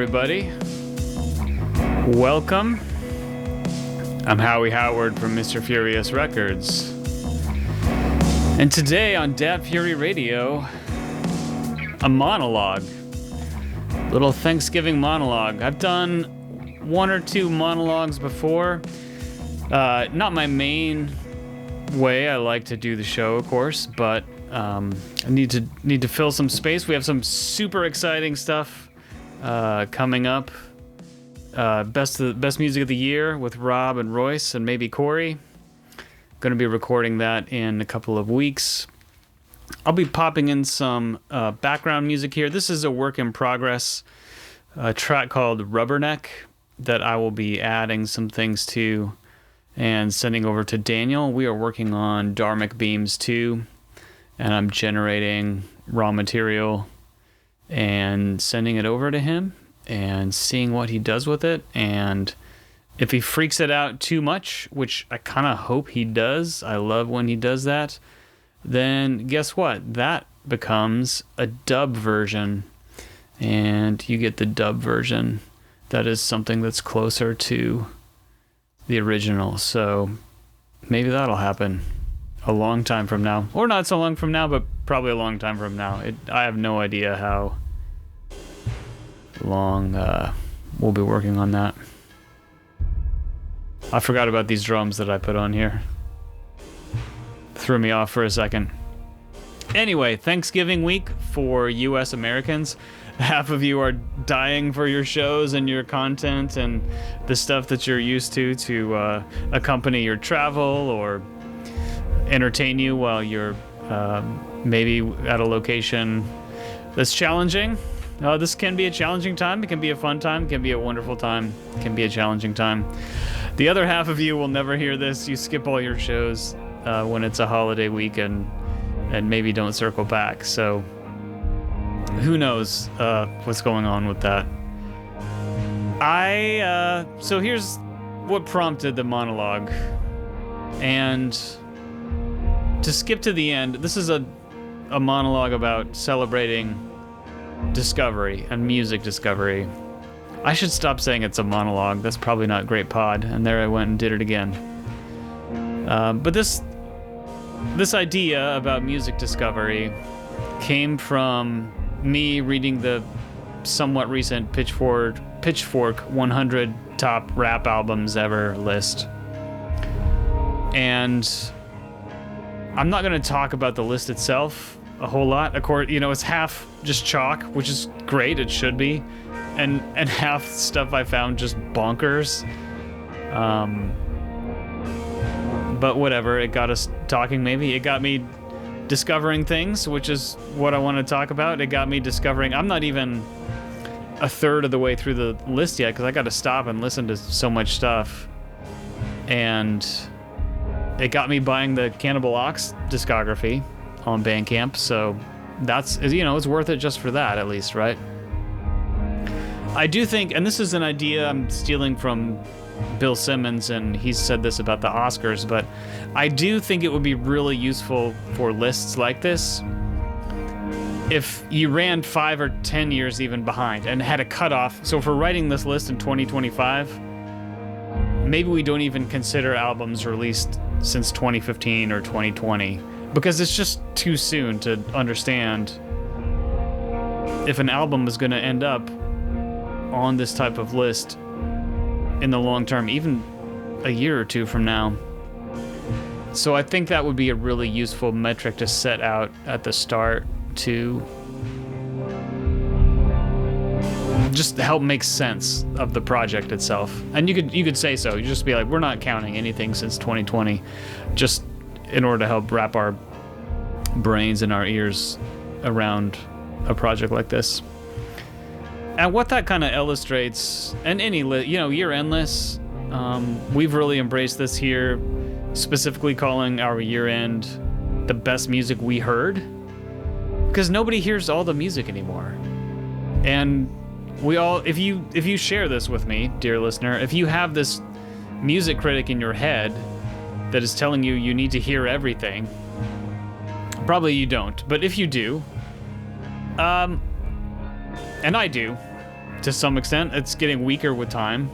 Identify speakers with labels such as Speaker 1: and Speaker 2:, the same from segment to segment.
Speaker 1: everybody. Welcome. I'm Howie Howard from Mr. Furious Records. And today on Dat Fury Radio, a monologue. Little Thanksgiving monologue. I've done one or two monologues before. Not my main way I like to do the show, of course, but I need to fill some space. We have some super exciting stuff coming up. Best music of the year with Rob and Royce and maybe Corey. Going to be recording that in a couple of weeks. I'll be popping in some background music here. This is a work in progress, a track called Rubberneck that I will be adding some things to and sending over to Daniel. We are working on Dharmic Beams 2, and I'm generating raw material and sending it over to him and seeing what he does with it. And if he freaks it out too much, which I kind of hope he does, I love when he does that, then guess what? That becomes a dub version, and you get the dub version that is something that's closer to the original. So maybe that'll happen a long time from now, or not so long from now, but probably a long time from now. I have no idea how long we'll be working on that. I forgot about these drums that I put on here. Threw me off for a second. Anyway, Thanksgiving week for US Americans. Half of you are dying for your shows and your content and the stuff that you're used to accompany your travel or entertain you while you're maybe at a location that's challenging. This can be a challenging time. It can be a fun time. It can be a wonderful time. It can be a challenging time. The other half of you will never hear this. You skip all your shows when it's a holiday week and maybe don't circle back. So who knows what's going on with that. So here's what prompted the monologue. And to skip to the end, this is a monologue about celebrating discovery and music discovery. I should stop saying it's a monologue. That's probably not great pod. And there I went and did it again. But this idea about music discovery came from me reading the somewhat recent Pitchfork 100 top rap albums ever list. And I'm not going to talk about the list itself a whole lot. Of course, it's half just chalk, which is great. It should be. And half stuff I found just bonkers. But whatever, it got us talking maybe. It got me discovering things, which is what I want to talk about. It got me discovering, I'm not even a third of the way through the list yet, because I got to stop and listen to so much stuff. And it got me buying the Cannibal Ox discography on Bandcamp, so that's, it's worth it just for that, at least, right? I do think, and this is an idea I'm stealing from Bill Simmons, and he's said this about the Oscars, but I do think it would be really useful for lists like this if you ran 5 or 10 years even behind and had a cutoff. So if we're writing this list in 2025, maybe we don't even consider albums released since 2015 or 2020, because it's just too soon to understand if an album is going to end up on this type of list in the long term, even a year or two from now. So I think that would be a really useful metric to set out at the start to just help make sense of the project itself. And you could say so. You just be like, we're not counting anything since 2020, just in order to help wrap our brains and our ears around a project like this. And what that kind of illustrates, and any year-end lists, we've really embraced this here, specifically calling our year-end the best music we heard, because nobody hears all the music anymore. And we all, if you share this with me, dear listener, if you have this music critic in your head that is telling you you need to hear everything, probably you don't, but if you do, and I do, to some extent. It's getting weaker with time.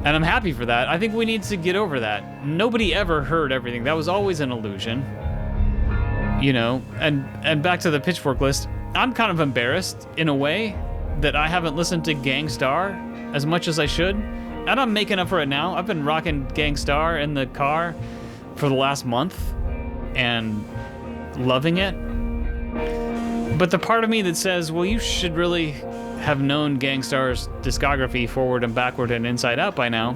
Speaker 1: And I'm happy for that. I think we need to get over that. Nobody ever heard everything. That was always an illusion. You know, and back to the Pitchfork list, I'm kind of embarrassed in a way that I haven't listened to Gang Starr as much as I should. And I'm making up for it now. I've been rocking Gang Starr in the car for the last month and loving it. But the part of me that says, well, you should really have known Gang Starr's discography forward and backward and inside out by now.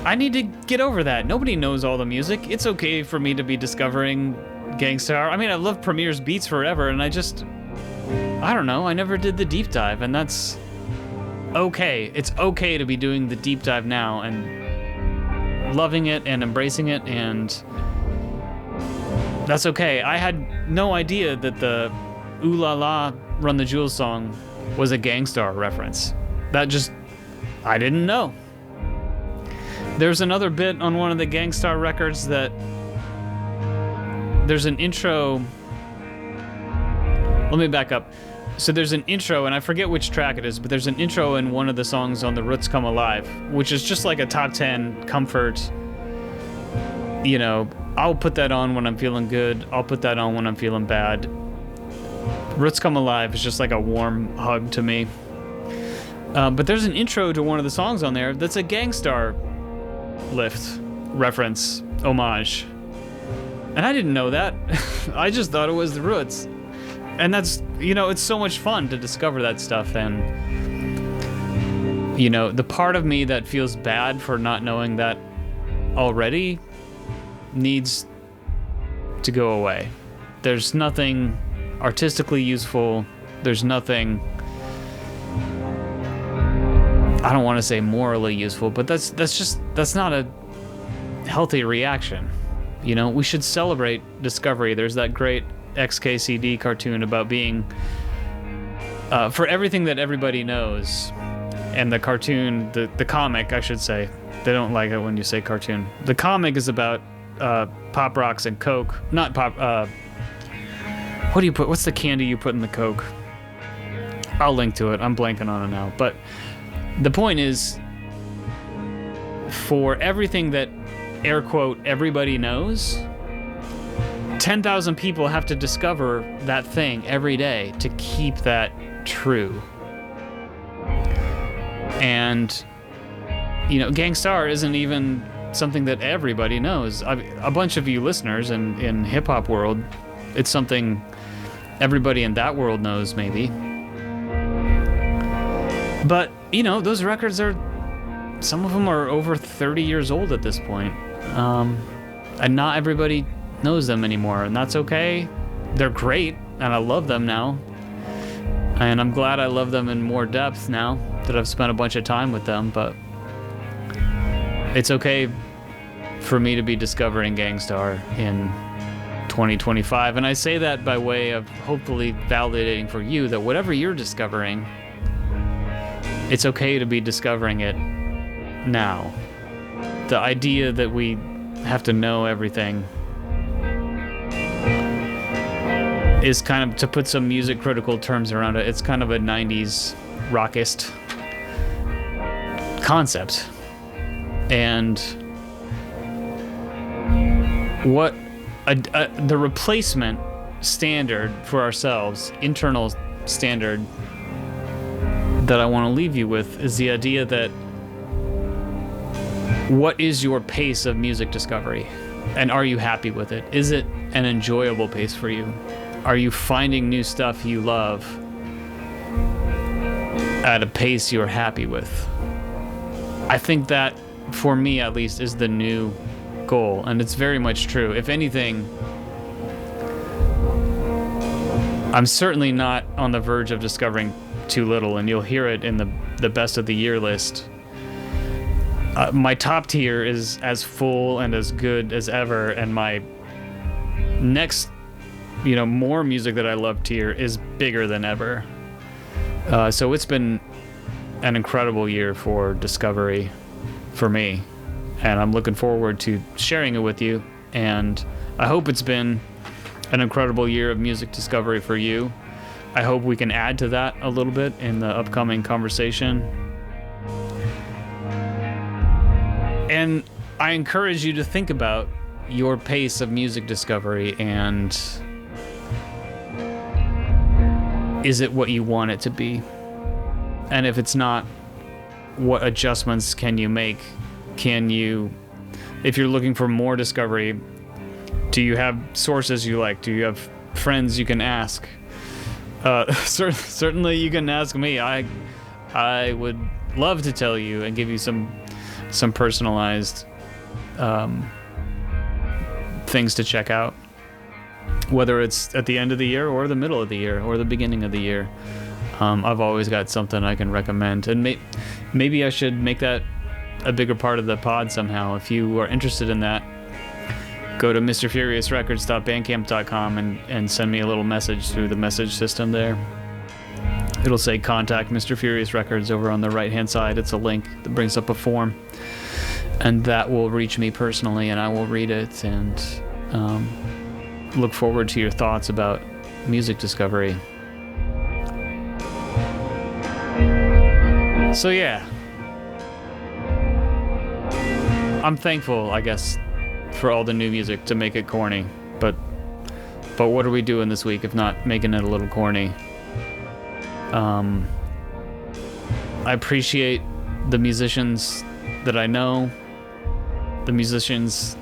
Speaker 1: I need to get over that. Nobody knows all the music. It's okay for me to be discovering Gang Starr. I mean, I love Premier's beats forever, and I don't know, I never did the deep dive, and that's okay. It's okay to be doing the deep dive now and loving it and embracing it, and that's okay. I had no idea that the Ooh La La Run the Jewels song was a Gang Starr reference. I didn't know. There's another bit on one of the Gang Starr records that there's an intro. Let me back up. So there's an intro, and I forget which track it is, but there's an intro in one of the songs on The Roots Come Alive, which is just like a top 10 comfort. You know, I'll put that on when I'm feeling good. I'll put that on when I'm feeling bad. Roots Come Alive is just like a warm hug to me. But there's an intro to one of the songs on there that's a Gang Starr lift reference, homage. And I didn't know that. I just thought it was the Roots. And that's, you know, it's so much fun to discover that stuff. And, you know, the part of me that feels bad for not knowing that already needs to go away. There's nothing artistically useful. There's nothing, I don't want to say morally useful, but that's not a healthy reaction. You know, we should celebrate discovery. There's that great XKCD cartoon about being for everything that everybody knows. And the cartoon, the comic, I should say. They don't like it when you say cartoon. The comic is about Pop Rocks and Coke. Not Pop, what do you put? What's the candy you put in the Coke? I'll link to it. I'm blanking on it now. But the point is, for everything that, air quote, everybody knows, 10,000 people have to discover that thing every day to keep that true. And, you know, Gang Starr isn't even something that everybody knows. A bunch of you listeners in hip-hop world, it's something everybody in that world knows, maybe. But, you know, those records are, some of them are over 30 years old at this point. And not everybody knows them anymore, and that's okay. They're great, and I love them now. And I'm glad I love them in more depth now that I've spent a bunch of time with them, but it's okay for me to be discovering Gang Starr in 2025. And I say that by way of hopefully validating for you that whatever you're discovering, it's okay to be discovering it now. The idea that we have to know everything is kind of, to put some music critical terms around it, it's kind of a 90s rockist concept. And what the replacement standard for ourselves, internal standard that I want to leave you with, is the idea that what is your pace of music discovery? And are you happy with it? Is it an enjoyable pace for you? Are you finding new stuff you love at a pace you're happy with? I think that, for me at least, is the new goal, and it's very much true. If anything, I'm certainly not on the verge of discovering too little, and you'll hear it in the best of the year list. My top tier is as full and as good as ever, and my next, you know, more music that I love tier is bigger than ever. So it's been an incredible year for discovery for me, and I'm looking forward to sharing it with you, and I hope it's been an incredible year of music discovery for you. I hope we can add to that a little bit in the upcoming conversation. And I encourage you to think about your pace of music discovery, and is it what you want it to be? And if it's not, what adjustments can you make? If you're looking for more discovery, do you have sources you like? Do you have friends you can ask? Certainly you can ask me. I would love to tell you and give you some personalized things to check out, whether it's at the end of the year or the middle of the year or the beginning of the year. I've always got something I can recommend, and maybe I should make that a bigger part of the pod somehow. If you are interested in that, go to mrfuriousrecords.bandcamp.com and send me a little message through the message system there. It'll say contact Mr. Furious Records over on the right hand side. It's a link that brings up a form, and that will reach me personally, and I will read it and look forward to your thoughts about music discovery. So yeah, I'm thankful, I guess, for all the new music, to make it corny, but what are we doing this week if not making it a little corny? I appreciate the musicians that I know, the musicians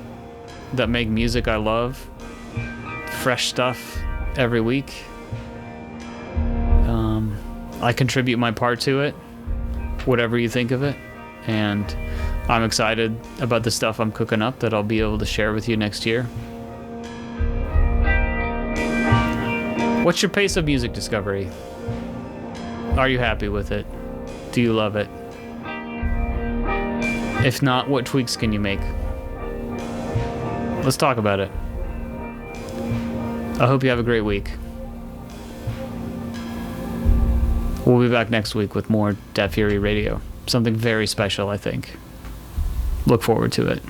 Speaker 1: that make music I love, fresh stuff every week. I contribute my part to it, whatever you think of it, and I'm excited about the stuff I'm cooking up that I'll be able to share with you next year. What's your pace of music discovery? Are you happy with it? Do you love it? If not, what tweaks can you make? Let's talk about it. I hope you have a great week. We'll be back next week with more Dat Fury Radio. Something very special, I think. Look forward to it.